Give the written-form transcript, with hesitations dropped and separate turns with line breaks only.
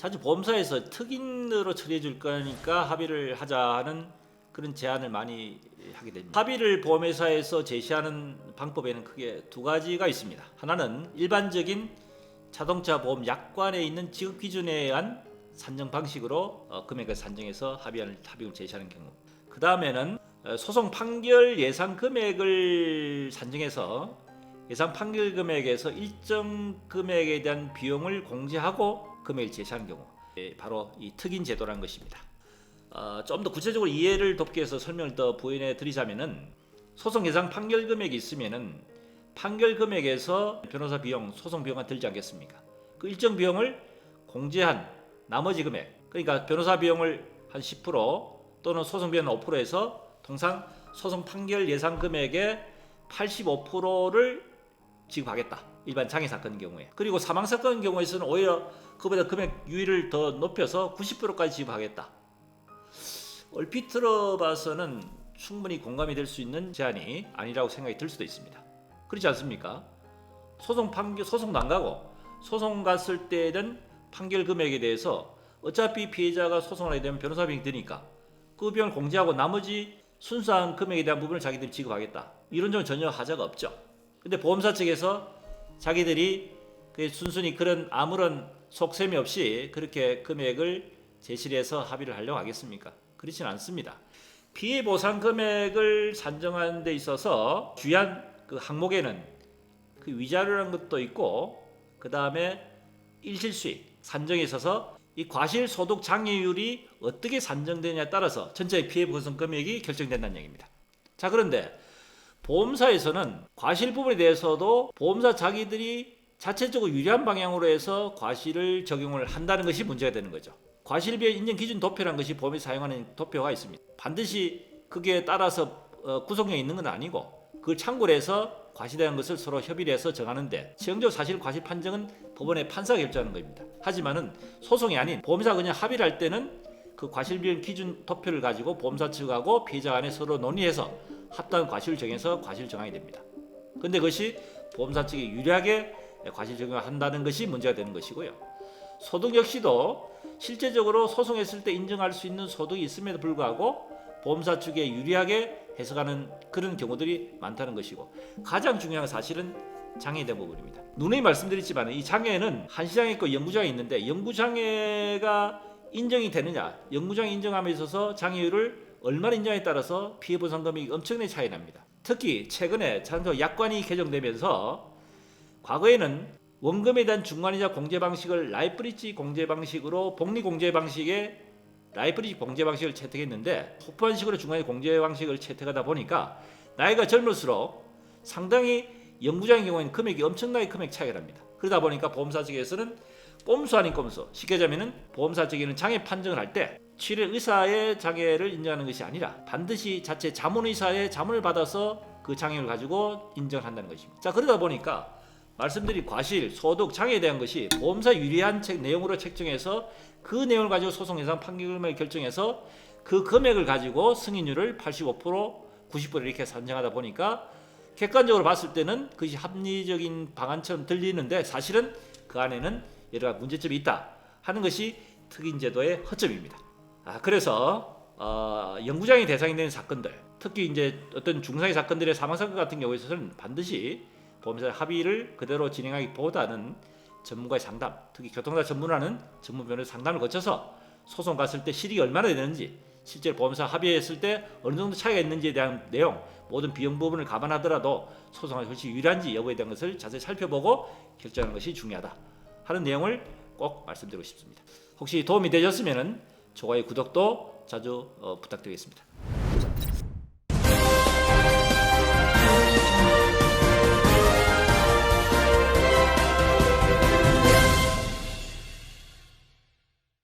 자주 보험사에서 특인으로 처리해 줄 거니까 합의를 하자는 그런 제안을 많이 하게 됩니다. 합의를 보험회사에서 제시하는 방법에는 크게 두 가지가 있습니다. 하나는 일반적인 자동차 보험 약관에 있는 지급 기준에 의한 산정 방식으로 금액을 산정해서 합의금을 제시하는 경우. 그 다음에는 소송 판결 예상 금액을 산정해서 예상 판결 금액에서 일정 금액에 대한 비용을 공제하고 금액을 제시하는 경우, 바로 이 특인 제도라는 것입니다. 좀 더 구체적으로 이해를 돕기 위해서 설명을 더 부연해 드리자면은 소송 예상 판결 금액이 있으면은 판결 금액에서 변호사 비용, 소송 비용이 들지 않겠습니까? 그 일정 비용을 공제한 나머지 금액, 그러니까 변호사 비용을 한 10% 또는 소송 비용은 5%에서 통상 소송 판결 예상 금액의 85%를 지급하겠다. 일반 장애 사건 경우에. 그리고 사망 사건 경우에서는 오히려 그보다 금액 유의를 더 높여서 90%까지 지급하겠다. 얼핏 들어봐서는 충분히 공감이 될 수 있는 제안이 아니라고 생각이 들 수도 있습니다. 그렇지 않습니까? 소송 안 가고 소송 갔을 때는 판결 금액에 대해서 어차피 피해자가 소송을 하게 되면 변호사 비용이 드니까 그 비용을 공제하고 나머지 순수한 금액에 대한 부분을 자기들이 지급하겠다. 이런 점은 전혀 하자가 없죠. 근데 보험사 측에서 자기들이 순순히 그런 아무런 속셈이 없이 그렇게 금액을 제시를 해서 합의를 하려고 하겠습니까? 그렇지는 않습니다. 피해 보상 금액을 산정하는 데 있어서 주요한 그 항목에는 그 위자료라는 것도 있고, 그 다음에 일실수익 산정에 있어서 이 과실소득 장애율이 어떻게 산정되냐에 따라서 전체 피해 보상 금액이 결정된다는 얘기입니다. 자, 그런데 보험사에서는 과실 부분에 대해서도 보험사 자기들이 자체적으로 유리한 방향으로 해서 과실을 적용을 한다는 것이 문제가 되는 거죠. 과실비용 인정 기준 도표라는 것이 보험이 사용하는 도표가 있습니다. 반드시 그게 따라서 구속력이 있는 건 아니고 그걸 참고로 해서 과실이라는 것을 서로 협의를 해서 정하는데, 최종적 사실 과실 판정은 법원의 판사가 결정하는 겁니다. 하지만은 소송이 아닌 보험사가 그냥 합의를 할 때는 그 과실비용 기준 도표를 가지고 보험사 측하고 피해자 간에 서로 논의해서 합당한 과실을 정해서 과실 정하게 됩니다. 그런데 그것이 보험사 측이 유리하게 과실 적용을 한다는 것이 문제가 되는 것이고요. 소득 역시도 실제적으로 소송했을 때 인정할 수 있는 소득이 있음에도 불구하고 보험사 측에 유리하게 해석하는 그런 경우들이 많다는 것이고, 가장 중요한 사실은 장애에 대한 부분입니다. 누누이 말씀드렸지만 이 장애는 한시장에 있고 영구장애 있는데, 영구장애가 인정이 되느냐, 영구장애 인정함에 있어서 장애율을 얼마나 인정에 따라서 피해보상 금액이 엄청나게 차이 납니다. 특히 최근에 참조 약관이 개정되면서 과거에는 원금에 대한 중간이자 공제 방식을 라이프리지 공제 방식으로 복리 공제 방식의 라이프리지 공제 방식을 채택했는데, 호프한식으로 중간에 공제 방식을 채택하다 보니까 나이가 젊을수록 상당히 영구장의 경우에는 금액이 엄청나게 금액 차이가 납니다. 그러다 보니까 보험사 측에서는 꼼수 아닌 꼼수, 쉽게 하자면은 보험사 측에는 장애 판정을 할 때 치료 의사의 장애를 인정하는 것이 아니라 반드시 자체 자문의사의 자문을 받아서 그 장애를 가지고 인정한다는 것입니다. 자, 그러다 보니까 말씀드린 과실, 소득, 장애에 대한 것이 보험사 유리한 내용으로 책정해서 그 내용을 가지고 소송 예상 판결 금액을 결정해서 그 금액을 가지고 승인율을 85%, 90% 이렇게 산정하다 보니까 객관적으로 봤을 때는 그것이 합리적인 방안처럼 들리는데 사실은 그 안에는 여러 가지 문제점이 있다 하는 것이 특인제도의 허점입니다. 그래서 영구장애 대상이 되는 사건들, 특히 이제 어떤 중상해 사건들의 사망 사건 같은 경우에 있어서는 반드시 보험사 합의를 그대로 진행하기보다는 전문가의 상담, 특히 교통사 전문하는 전문 변호사 상담을 거쳐서 소송 갔을 때 실익이 얼마나 되는지, 실제로 보험사 합의했을 때 어느 정도 차이가 있는지에 대한 내용, 모든 비용 부분을 감안하더라도 소송이 훨씬 유리한지 여부에 대한 것을 자세히 살펴보고 결정하는 것이 중요하다 하는 내용을 꼭 말씀드리고 싶습니다. 혹시 도움이 되셨으면 좋아요, 구독도 자주 부탁드리겠습니다.